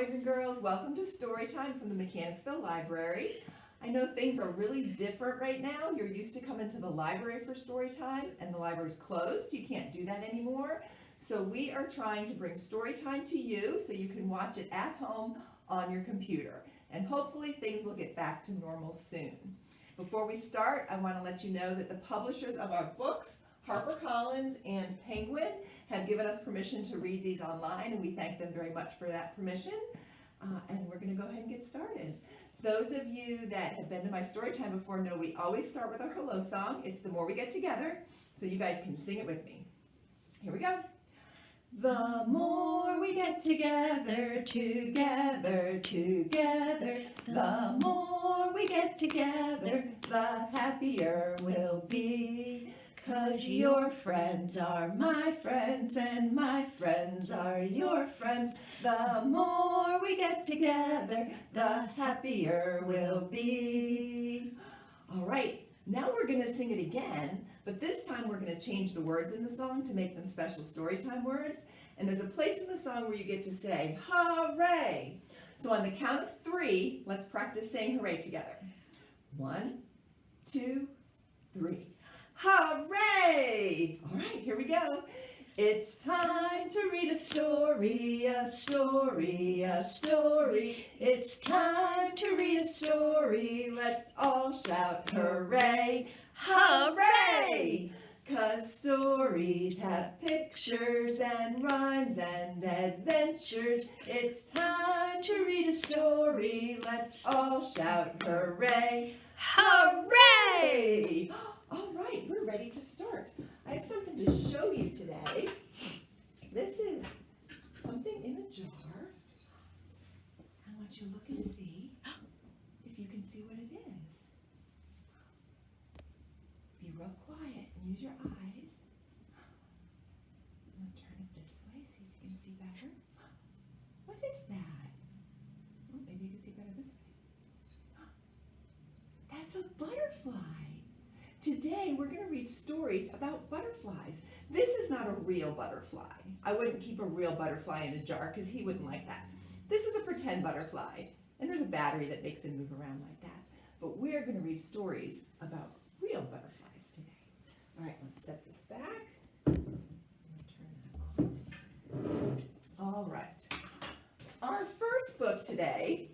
boys and girls. Welcome to Storytime from the Mechanicsville Library. I know things are really different right now. You're used to coming to the library for Storytime, and the library's closed. You can't do that anymore. So we are trying to bring Storytime to you so you can watch it at home on your computer. And hopefully things will get back to normal soon. Before we start, I want to let you know that the publishers of our books, HarperCollins and Penguin, have given us permission to read these online, and we thank them very much for that permission. And we're going to go ahead and get started. Those of you that have been to my story time before know we always start with our hello song. It's The More We Get Together, so you guys can sing it with me. Here we go. The more we get together, together, together, the more we get together, the happier we'll be. 'Cause your friends are my friends and my friends are your friends. The more we get together, the happier we'll be. All right, now we're going to sing it again, but this time we're going to change the words in the song to make them special Storytime words. And there's a place in the song where you get to say, hooray! So on the count of 3, let's practice saying hooray together. 1, 2, 3. Hooray! All right, here we go. It's time to read a story, a story, a story. It's time to read a story. Let's all shout hooray, hooray! 'Cause stories have pictures and rhymes and adventures. It's time to read a story. Let's all shout hooray, hooray! All right, we're ready to start. I have something to show you today. This is something in a jar. I want you to look and see if you can see what it is. Be real quiet and use your eyes. I'm going to turn it this way, see if you can see better. What is that? Oh, maybe you can see better this way. That's a butterfly. Today we're going to read stories about butterflies. This is not a real butterfly. I wouldn't keep a real butterfly in a jar because he wouldn't like that. This is a pretend butterfly, and there's a battery that makes him move around like that. But we're going to read stories about real butterflies today. All right, let's set this back. Turn that off. All right. Our first book today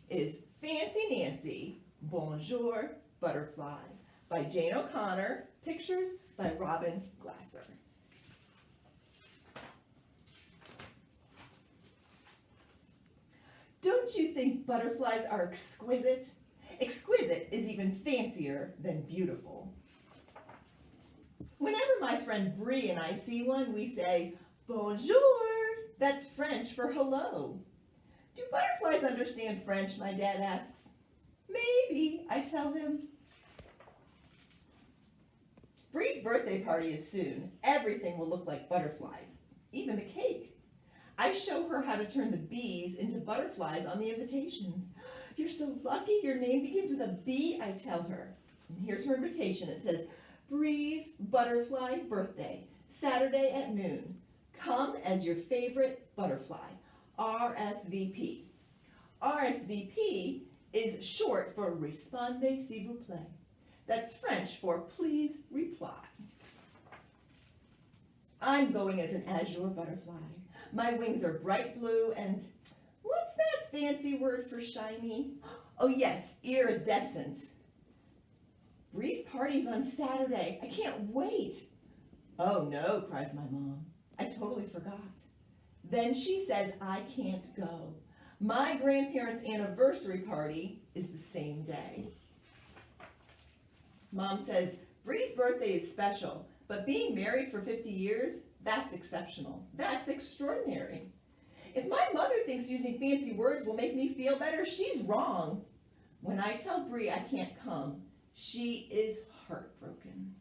is Fancy Nancy, Bonjour Butterfly, by Jane O'Connor, pictures by Robin Glasser. Don't you think butterflies are exquisite? Exquisite is even fancier than beautiful. Whenever my friend Bree and I see one, we say, bonjour. That's French for hello. Do butterflies understand French, my dad asks. Maybe, I tell him. Bree's birthday party is soon. Everything will look like butterflies, even the cake. I show her how to turn the bees into butterflies on the invitations. You're so lucky your name begins with a B, I tell her. And here's her invitation. It says, Bree's Butterfly Birthday, Saturday at noon. Come as your favorite butterfly, RSVP. RSVP is short for Respondez s'il vous plaît. That's French for please reply. I'm going as an azure butterfly. My wings are bright blue and what's that fancy word for shiny? Oh yes, iridescent. Bree's party's on Saturday. I can't wait. Oh no, cries my mom. I totally forgot. Then she says I can't go. My grandparents' anniversary party is the same day. Mom says, Bree's birthday is special, but being married for 50 years, that's exceptional. That's extraordinary. If my mother thinks using fancy words will make me feel better, she's wrong. When I tell Bree I can't come, she is heartbroken.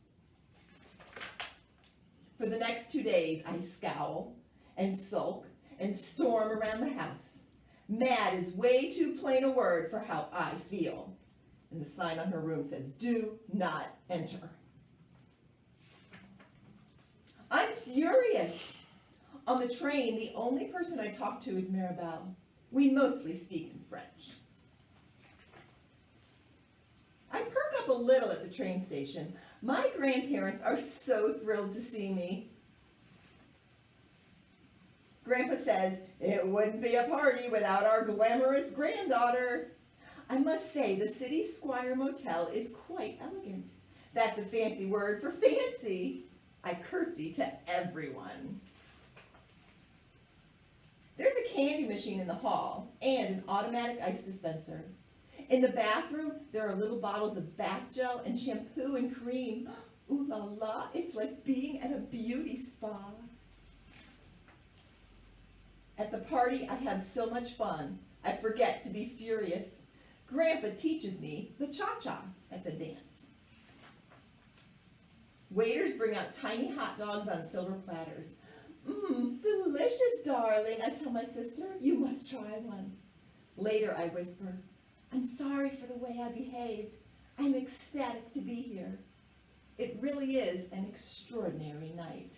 For the next 2 days, I scowl and sulk and storm around the house. Mad is way too plain a word for how I feel. And the sign on her room says, do not enter. I'm furious. On the train, the only person I talk to is Maribel. We mostly speak in French. I perk up a little at the train station. My grandparents are so thrilled to see me. Grandpa says, it wouldn't be a party without our glamorous granddaughter. I must say, the City Squire Motel is quite elegant. That's a fancy word for fancy. I curtsy to everyone. There's a candy machine in the hall and an automatic ice dispenser. In the bathroom, there are little bottles of bath gel and shampoo and cream. Ooh la la, it's like being at a beauty spa. At the party, I have so much fun. I forget to be furious. Grandpa teaches me the cha-cha. That's a dance. Waiters bring out tiny hot dogs on silver platters. Delicious, darling, I tell my sister. You must try one. Later, I whisper, I'm sorry for the way I behaved. I'm ecstatic to be here. It really is an extraordinary night.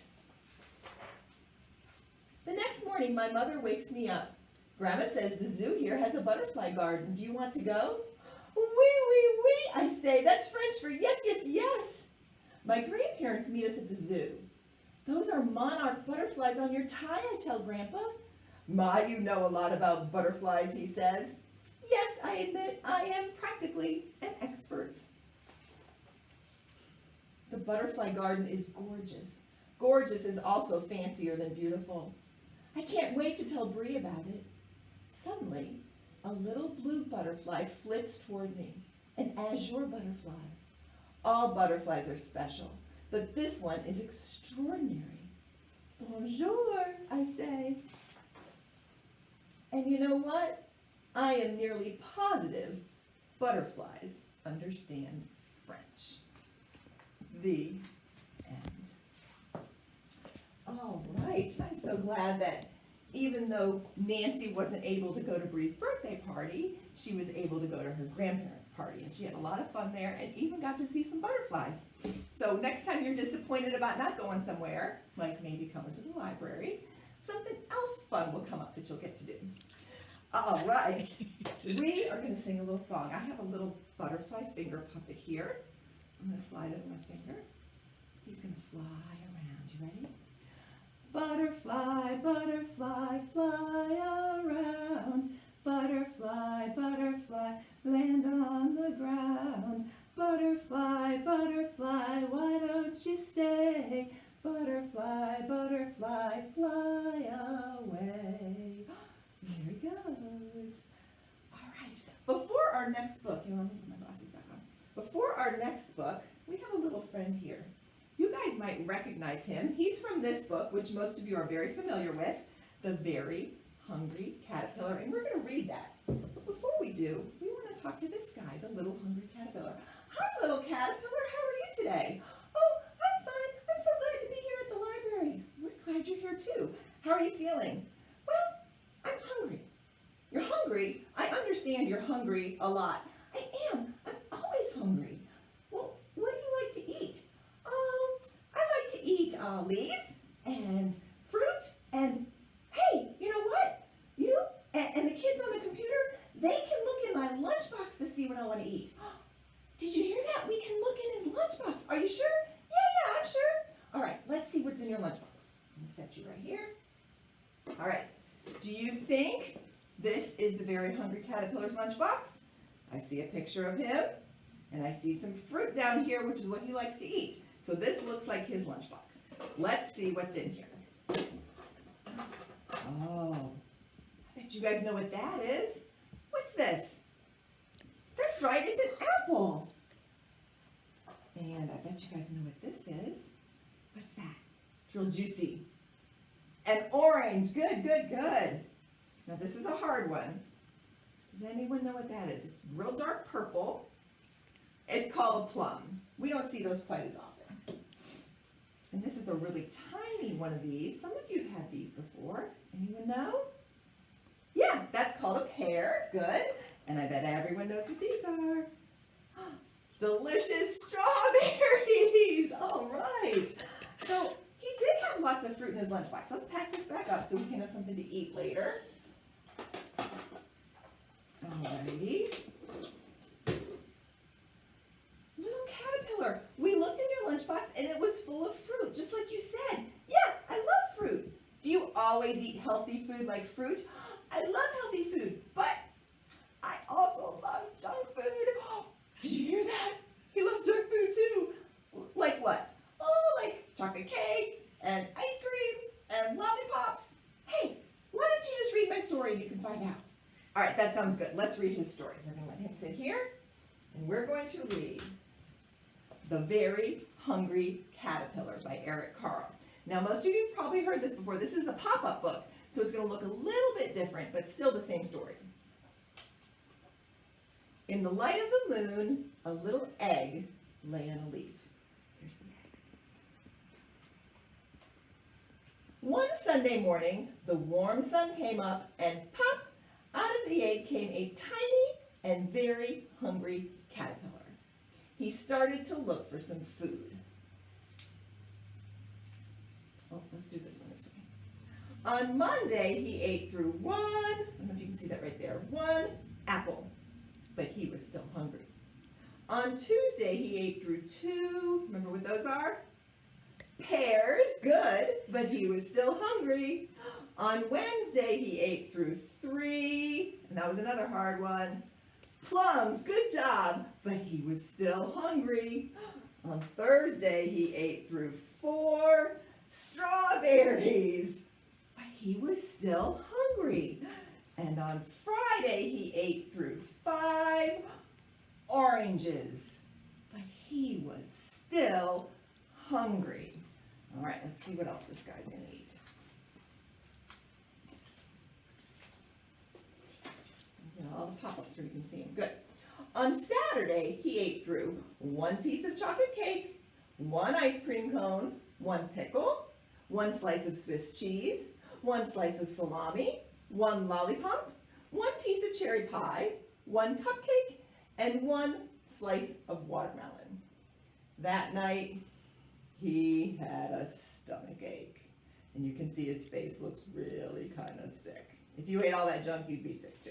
The next morning, my mother wakes me up. Grandma says the zoo here has a butterfly garden. Do you want to go? Oui, oui, oui, I say. That's French for yes, yes, yes. My grandparents meet us at the zoo. Those are monarch butterflies on your tie, I tell Grandpa. My, you know a lot about butterflies, he says. Yes, I admit, I am practically an expert. The butterfly garden is gorgeous. Gorgeous is also fancier than beautiful. I can't wait to tell Bree about it. Suddenly, a little blue butterfly flits toward me, an azure butterfly. All butterflies are special, but this one is extraordinary. Bonjour, I say. And you know what? I am nearly positive butterflies understand French. The end. All right, I'm so glad that even though Nancy wasn't able to go to Bree's birthday party, she was able to go to her grandparents' party, and she had a lot of fun there and even got to see some butterflies. So next time you're disappointed about not going somewhere, like maybe coming to the library, something else fun will come up that you'll get to do. All right, we are going to sing a little song. I have a little butterfly finger puppet here. I'm going to slide it on my finger. He's going to fly around. You ready? Butterfly, butterfly, fly around. Butterfly, butterfly, land on the ground. Butterfly, butterfly, why don't you stay? Butterfly, butterfly, fly away. There he goes. All right, before our next book, you know, I'm going to put my glasses back on. Before our next book, we have a little friend here. You guys might recognize him. He's from this book, which most of you are very familiar with, The Very Hungry Caterpillar, and we're going to read that. But before we do, we want to talk to this guy, the Little Hungry Caterpillar. Hi, Little Caterpillar. How are you today? Oh, I'm fine. I'm so glad to be here at the library. We're glad you're here, too. How are you feeling? Well, I'm hungry. You're hungry? I understand you're hungry a lot. I am. I'm always hungry. Well, what do you like to eat? I like to eat leaves and fruit and, hey, you know what? You and the kids on the computer, they can look in my lunchbox to see what I want to eat. Did you hear that? We can look in his lunchbox. Are you sure? Yeah, I'm sure. All right, let's see what's in your lunchbox. I'm going to set you right here. All right. Do you think this is the Very Hungry Caterpillar's lunchbox? I see a picture of him, and I see some fruit down here, which is what he likes to eat. So this looks like his lunchbox. Let's see what's in here. Oh, I bet you guys know what that is. What's this? That's right, it's an apple. And I bet you guys know what this is. What's that? It's real juicy. An orange. Good, good, good. Now this is a hard one. Does anyone know what that is? It's real dark purple. It's called a plum. We don't see those quite as often. And this is a really tiny one of these. Some of you have had these before. Anyone know? Yeah, that's called a pear. Good. And I bet everyone knows what these are. Delicious strawberries. All right. So he did have lots of fruit in his lunchbox. Let's pack this back up so we can have something to eat later. Alrighty. Little caterpillar. We looked in your lunchbox and it was full of fruit, just like you said. Yeah, I love fruit. Do you always eat healthy food like fruit? I love healthy food, but I also love junk food. Did you hear that? He loves junk food too. Like what? Oh, like chocolate cake and ice cream and lollipops. Hey, why don't you just read my story and you can find out? All right, that sounds good. Let's read his story. We're going to let him sit here, and we're going to read The Very Hungry Caterpillar by Eric Carle. Now, most of you have probably heard this before. This is the pop-up book, so it's going to look a little bit different, but still the same story. In the light of the moon, a little egg lay on a leaf. Here's the egg. One Sunday morning, the warm sun came up, and pop, out of the egg came a tiny and very hungry caterpillar. He started to look for some food. Oh, let's do this one this way. On Monday, he ate through one, I don't know if you can see that right there, one apple, but he was still hungry. On Tuesday, he ate through two, remember what those are? Pears, good, but he was still hungry. On Wednesday, he ate through three, and that was another hard one. Plums, good job, but he was still hungry. On Thursday, he ate through four. Strawberries, but he was still hungry. And on Friday, he ate through five. Oranges, but he was still hungry. All right, let's see what else this guy's going to eat. All the pop-ups so you can see him. Good. On Saturday, he ate through one piece of chocolate cake, one ice cream cone, one pickle, one slice of Swiss cheese, one slice of salami, one lollipop, one piece of cherry pie, one cupcake, and one slice of watermelon. That night, he had a stomach ache. And you can see his face looks really kind of sick. If you ate all that junk, you'd be sick too.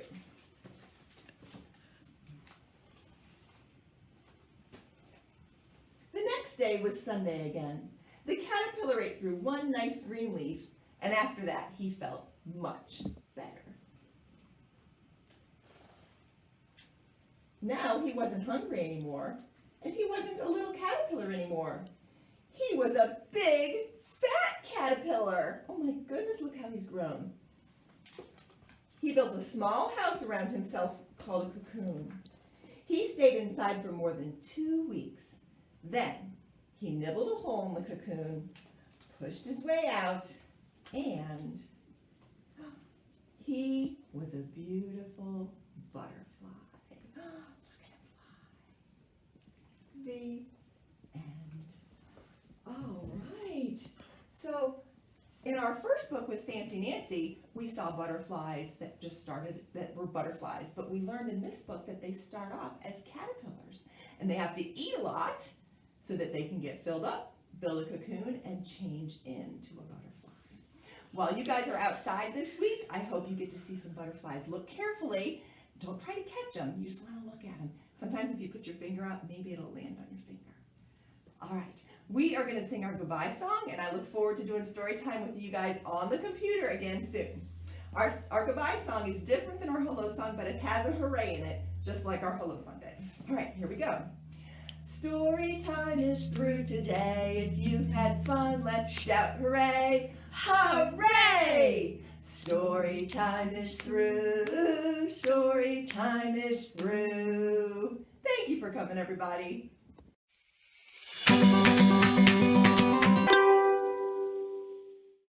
The next day was Sunday again. The caterpillar ate through one nice green leaf, and after that, he felt much better. Now he wasn't hungry anymore, and he wasn't a little caterpillar anymore. He was a big, fat caterpillar. Oh my goodness, look how he's grown. He built a small house around himself called a cocoon. He stayed inside for more than 2 weeks. Then he nibbled a hole in the cocoon, pushed his way out, and he was a beautiful butterfly. Look at him fly. The end. All right. So in our first book with Fancy Nancy, we saw butterflies that were butterflies, but we learned in this book that they start off as caterpillars, and they have to eat a lot so that they can get filled up, build a cocoon, and change into a butterfly. While you guys are outside this week, I hope you get to see some butterflies. Look carefully. Don't try to catch them. You just want to look at them. Sometimes if you put your finger out, maybe it'll land on your finger. All right. We are going to sing our goodbye song, and I look forward to doing story time with you guys on the computer again soon. Our goodbye song is different than our hello song, but it has a hooray in it, just like our hello song did. All right, here we go. Story time is through today. If you've had fun, let's shout hooray! Hooray! Story time is through. Story time is through. Thank you for coming, everybody.